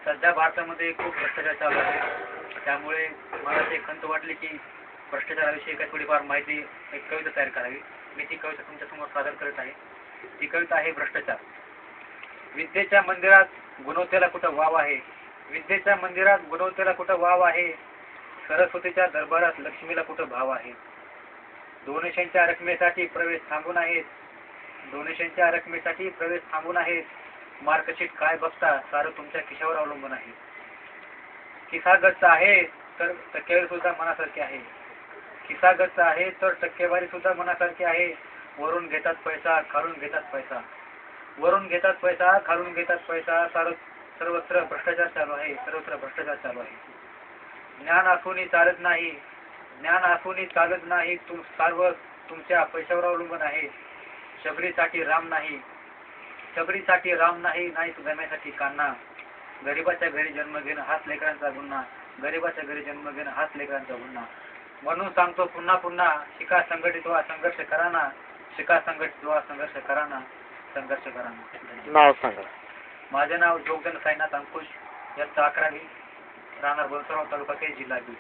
सध्या भारतामध्ये खूप भ्रष्टाचार चालू आहे. त्यामुळे मला ते खंत वाटली की भ्रष्टाचाराविषयी काही थोडीफार माहिती, एक कविता तयार करावी. मी ती कविता तुमच्यासमोर सादर करत आहे. ती कविता आहे भ्रष्टाचार. विद्येच्या मंदिरात गुणवत्तेला कुठं वाव आहे, विद्येच्या मंदिरात गुणवत्तेला कुठं वाव आहे, सरस्वतीच्या दरबारात लक्ष्मीला कुठं भाव आहे. डोनेशनच्या रकमेसाठी प्रवेश थांबून आहेत, डोनेशनच्या रकमेसाठी प्रवेश थांबून आहेत. मार्कशीट काय बघता, सारं तुमच्या खिशावर अवलंबून आहे. खिसा गच्च आहे तर टक्केवारी सुद्धा मनासारखी आहे, खिसा गच्च आहे तर टक्केवारी सुद्धा मनासारखी आहे. वरून घेतात पैसा, खालून घेतात पैसा, वरून घेतात पैसा, खालून घेतात पैसा. सर्वत्र भ्रष्टाचार चालू आहे, सर्वत्र भ्रष्टाचार चालू आहे. ज्ञान असूनही चालत नाही, ज्ञान असूनही चालत नाही, सर्व तुमच्या पैशावर अवलंबून आहे. शबरीसाठी राम नाही, शबरीसाठी राम नाही, नाही सुधारण्यासाठी कान्हा. गरीबाच्या घरी जन्म घेणं हाच लेकरांचा गुन्हा, गरीबाच्या घरी जन्म घेणं हाच लेकरांचा गुन्हा. म्हणून सांगतो पुन्हा पुन्हा, शिका संघटित व्हा, संघर्ष करा ना, शिका संघटित व्हा, संघर्ष करा ना, संघर्ष करा ना. नाव सांगा. माझे नाव जोगदन साईनाथ अंकुश, इयत्ता 11वी, राहणार बनसोडगाव तालुका जिल्हा बीड.